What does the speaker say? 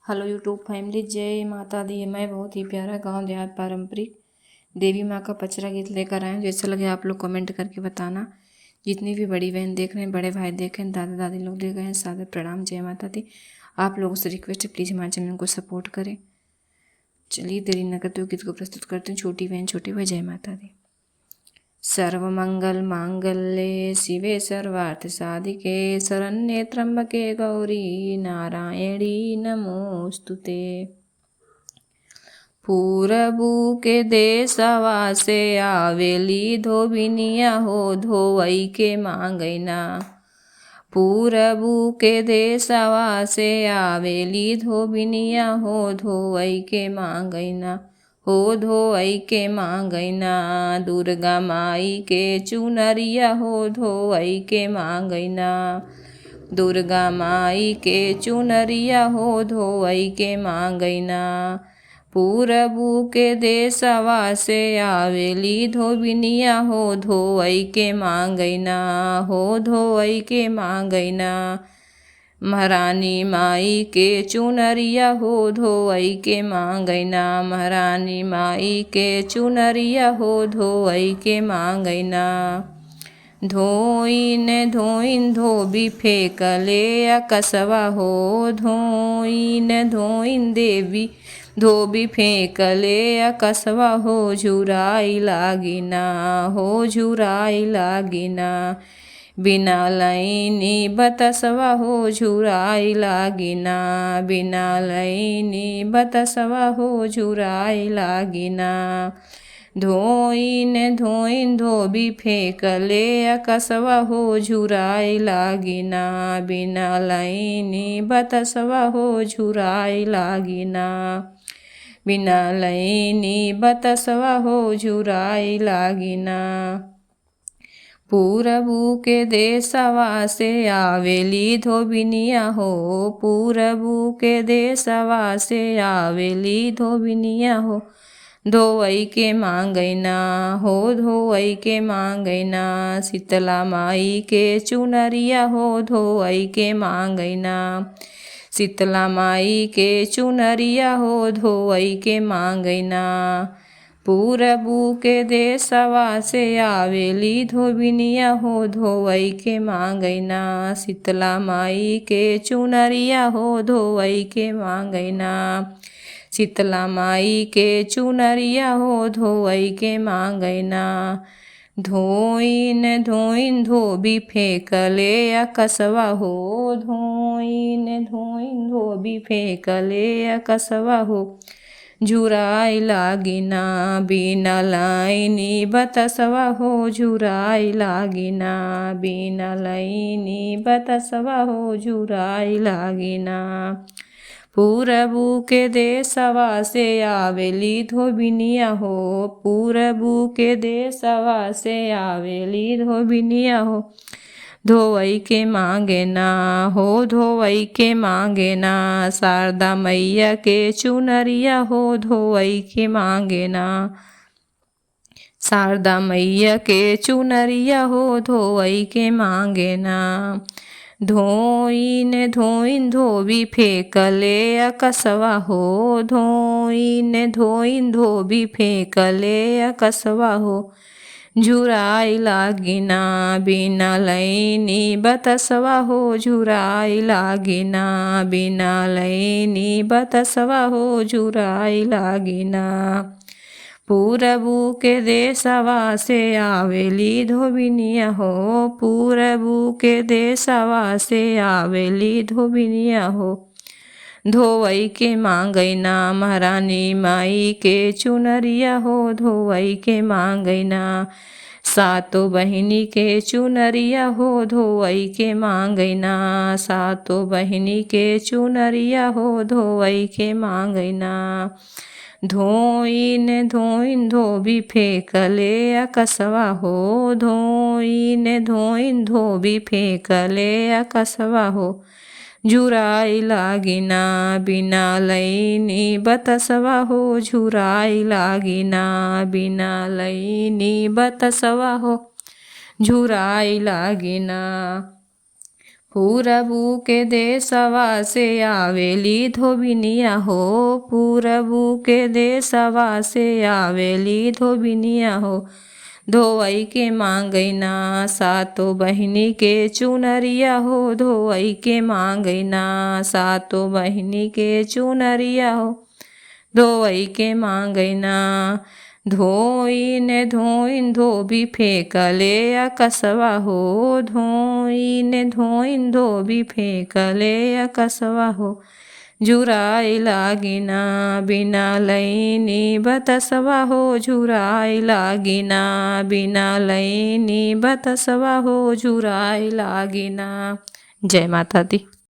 Hello YouTube family, जय माता दी। मैं बहुत ही प्यारा गांव देहात पारंपरिक देवी माँ का पचरा गीत लेकर आए हूँ। जैसा लगे आप लोग कमेंट करके बताना। जितनी भी बड़ी बहन देख रहे हैं, बड़े भाई देख रहे हैं, दादा दादी लोग देख रहे हैं, सादर प्रणाम, जय माता दी। आप लोगों से रिक्वेस्ट है, प्लीज़ हमारे चैनल को सपोर्ट करें। चलिए देरी न करते हुए गीत को प्रस्तुत करते हैं। छोटी बहन छोटे भाई, जय माता दी। सर्वमंगल मांगल्ये शिवे सर्वार्थ साधिके शरण्ये त्र्यंबके गौरी नारायणी नमोस्तुते। पूरबू के देशवा से आवेली धोबिनिया हो, धोवई के मांगैना। पूरबू के देशवा से आवेली धोबिनिया हो, धोवई के मांगैना। हो धोवई के मांगैना। दुर्गा माई के चुनरिया हो, धोवई के मांगैना। दुर्गा माई के चुनरिया हो, धोवई के मांगैना। पूरबू के देशवा से आवेली धोबिनिया हो, धोवई के मांगैना। हो धोवई के मांगैना। महारानी माई के चुनरिया हो, धोवई के मांगैना। महारानी माई के चुनरिया हो, धोवई के मांगैना। धोइन धोइन धोबी फेंकले अकसवा हो, धोइन धोइन देवी धोबी फेंकले अकसवा हो, झुराई लागिना। हो झुराई लागिना। बिना लैनी बतसवा हो, झुराई लागिना। बिना लैनी बतसवा हो, झुराई लागिना। धोइन धोइन धोबी फेंकले अकसवा हो, झुराई लागिना। बिना लैनी बतसवा हो, झुराई लागिना। बिना लैनी बतसवा हो, झुराई लागिना। पूरबू के देशवा से आवेली धोबिनिया हो, पूरबू के देशवा से आवेली धोबिनिया हो, धोवई के मांगैना। हो धोवई के मांगैना। शीतला माई के चुनरिया हो, धोवई के मांगैना। शीतला माई के चुनरिया हो, धोवई के मांगैना। पूरबू के देशवा से आवेली धोबिनिया हो, धोवई के मांगैना। शीतला माई के चुनरिया हो, धोवई के मांगैना। शीतला माई के चुनरिया हो, धोवई के मांगैना। धोइन धोइन धोबी फेंकले अकसवा हो, धोइन धोइन धोबी फेंकले अकसवा हो, झुराई लागिना। बिना लैनी बतसवा हो, झुराई लागिना। बिना लैनी बतसवा हो, झुराई लागिना। पूरबू के देशवा से आवेली धोबिनिया हो, पूरबू के देशवा से आवेली धोबिनिया हो, धोवई के मांगेना। हो धोवई के मांगेना। शारदा मैया के चुनरिया हो, धोवई के मांगेना। शारदा मैया के चुनरिया हो, धोवई के मांगेना। धोइन धोइन धोबी फेंकले अकसवा हो, धोइन धोइन धोबी फेंकले अकसवा हो, झुराई लागिना। बिना लैनी बतसवा हो, झुराई लागिना। बिना लैनी बतसवा हो, झुराई लागिना। पूरबू के देशवा से आवेली धोबिनिया हो, पूरबू के देशवा से आवेली धोबिनिया हो, धोवई के मांगैना। महारानी माई के चुनरिया हो, धोवई के मांगैना। सातो बहिनी के चुनरिया हो, धोवई के मांगैना। सातो बहिनी के चुनरिया हो, धोवई के मांगैना। धोइन धोइन धोबी फेंकले अकसवा हो, धोइन धोइन धोबी फेंकले अकसवा हो, झुराई लागिना। बिना लैनी बतसवा हो, झुराई लागिना। बिना लैनी बतसवा हो, झुराई लागिना। पूरबू के देशवा से आवेली धोबिनिया हो, पूरबू के देशवा से आवेली धोबिनिया हो। धोवई के मांगैना सातो बहिनी के चुनरिया हो, धोवई के मांगैना सातो बहिनी के चुनरिया हो, धोवई के मांगैना। धोइन धोइन धोबी फेंकले अकसवा हो, धोइन धोइन धोबी फेंकले अकसवा हो। झुराई लागिना बिना लैनी बतसवा हो, झुराई लागिना बिना लैनी बतसवा हो, झुराई लागिना। जय माता दी।